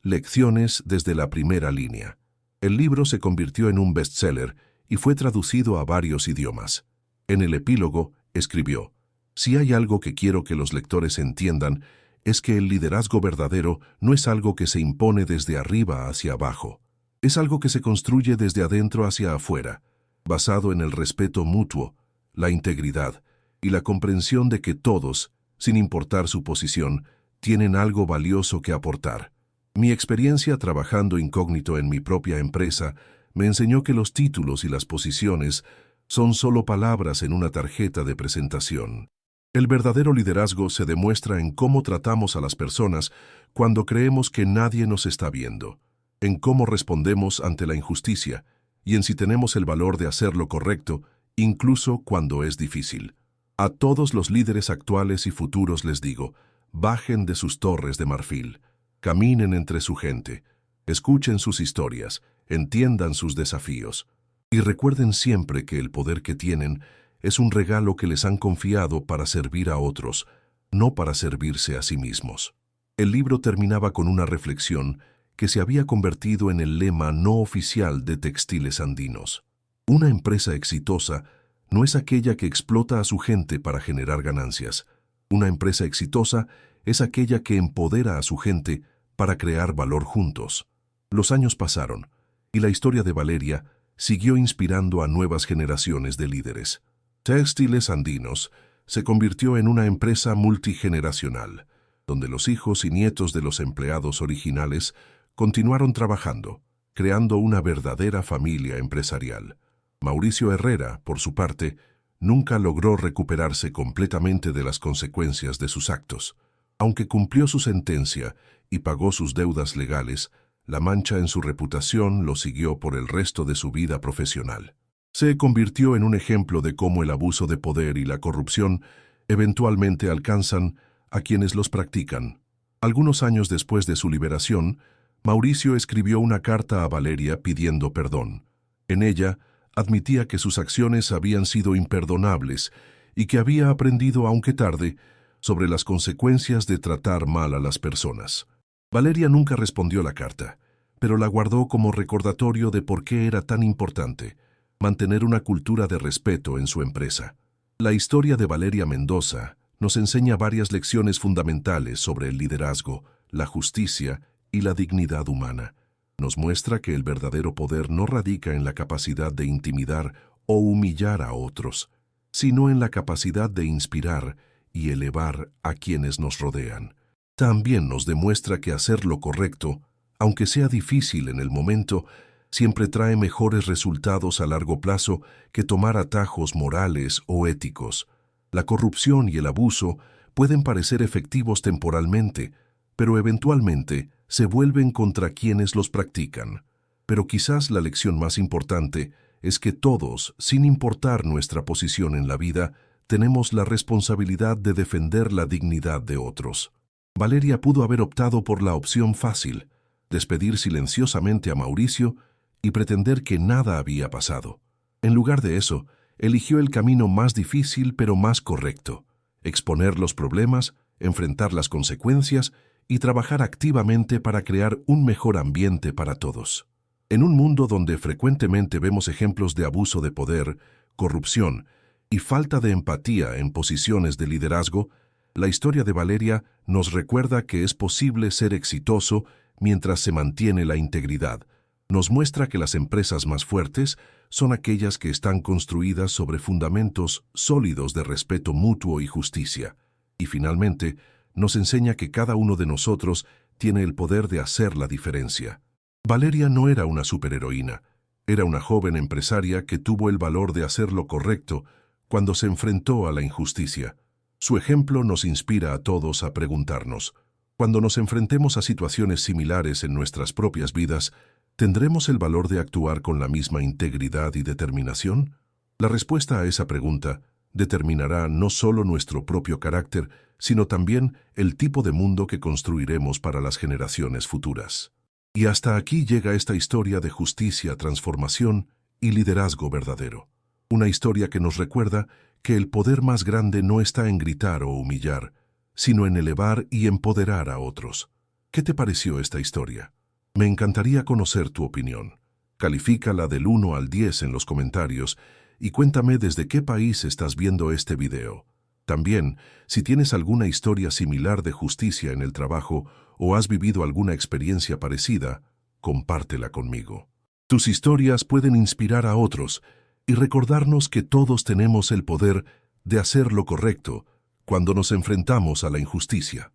Lecciones desde la primera línea. El libro se convirtió en un bestseller y fue traducido a varios idiomas. En el epílogo, escribió: si hay algo que quiero que los lectores entiendan, es que el liderazgo verdadero no es algo que se impone desde arriba hacia abajo. Es algo que se construye desde adentro hacia afuera, basado en el respeto mutuo, la integridad y la comprensión de que todos, sin importar su posición, tienen algo valioso que aportar. Mi experiencia trabajando incógnito en mi propia empresa me enseñó que los títulos y las posiciones son solo palabras en una tarjeta de presentación. El verdadero liderazgo se demuestra en cómo tratamos a las personas cuando creemos que nadie nos está viendo, en cómo respondemos ante la injusticia y en si tenemos el valor de hacer lo correcto, incluso cuando es difícil. A todos los líderes actuales y futuros les digo: bajen de sus torres de marfil. Caminen entre su gente, escuchen sus historias, entiendan sus desafíos y recuerden siempre que el poder que tienen es un regalo que les han confiado para servir a otros, no para servirse a sí mismos. El libro terminaba con una reflexión que se había convertido en el lema no oficial de Textiles Andinos. Una empresa exitosa no es aquella que explota a su gente para generar ganancias. Una empresa exitosa es aquella que empodera a su gente para crear valor juntos. Los años pasaron, y la historia de Valeria siguió inspirando a nuevas generaciones de líderes. Textiles Andinos se convirtió en una empresa multigeneracional, donde los hijos y nietos de los empleados originales continuaron trabajando, creando una verdadera familia empresarial. Mauricio Herrera, por su parte, nunca logró recuperarse completamente de las consecuencias de sus actos. Aunque cumplió su sentencia y pagó sus deudas legales, la mancha en su reputación lo siguió por el resto de su vida profesional. Se convirtió en un ejemplo de cómo el abuso de poder y la corrupción eventualmente alcanzan a quienes los practican. Algunos años después de su liberación, Mauricio escribió una carta a Valeria pidiendo perdón. En ella, admitía que sus acciones habían sido imperdonables y que había aprendido, aunque tarde, sobre las consecuencias de tratar mal a las personas. Valeria nunca respondió la carta, pero la guardó como recordatorio de por qué era tan importante mantener una cultura de respeto en su empresa. La historia de Valeria Mendoza nos enseña varias lecciones fundamentales sobre el liderazgo, la justicia y la dignidad humana. Nos muestra que el verdadero poder no radica en la capacidad de intimidar o humillar a otros, sino en la capacidad de inspirar y elevar a quienes nos rodean. También nos demuestra que hacer lo correcto, aunque sea difícil en el momento, siempre trae mejores resultados a largo plazo que tomar atajos morales o éticos. La corrupción y el abuso pueden parecer efectivos temporalmente, pero eventualmente se vuelven contra quienes los practican. Pero quizás la lección más importante es que todos, sin importar nuestra posición en la vida, tenemos la responsabilidad de defender la dignidad de otros. Valeria pudo haber optado por la opción fácil, despedir silenciosamente a Mauricio y pretender que nada había pasado. En lugar de eso, eligió el camino más difícil pero más correcto: exponer los problemas, enfrentar las consecuencias y trabajar activamente para crear un mejor ambiente para todos. En un mundo donde frecuentemente vemos ejemplos de abuso de poder, corrupción y falta de empatía en posiciones de liderazgo, la historia de Valeria nos recuerda que es posible ser exitoso mientras se mantiene la integridad. Nos muestra que las empresas más fuertes son aquellas que están construidas sobre fundamentos sólidos de respeto mutuo y justicia. Y finalmente, nos enseña que cada uno de nosotros tiene el poder de hacer la diferencia. Valeria no era una superheroína, era una joven empresaria que tuvo el valor de hacer lo correcto cuando se enfrentó a la injusticia. Su ejemplo nos inspira a todos a preguntarnos, cuando nos enfrentemos a situaciones similares en nuestras propias vidas, ¿tendremos el valor de actuar con la misma integridad y determinación? La respuesta a esa pregunta determinará no solo nuestro propio carácter, sino también el tipo de mundo que construiremos para las generaciones futuras. Y hasta aquí llega esta historia de justicia, transformación y liderazgo verdadero. Una historia que nos recuerda que el poder más grande no está en gritar o humillar, sino en elevar y empoderar a otros. ¿Qué te pareció esta historia? Me encantaría conocer tu opinión. Califícala del 1 al 10 en los comentarios y cuéntame desde qué país estás viendo este video. También, si tienes alguna historia similar de justicia en el trabajo o has vivido alguna experiencia parecida, compártela conmigo. Tus historias pueden inspirar a otros y recordarnos que todos tenemos el poder de hacer lo correcto cuando nos enfrentamos a la injusticia.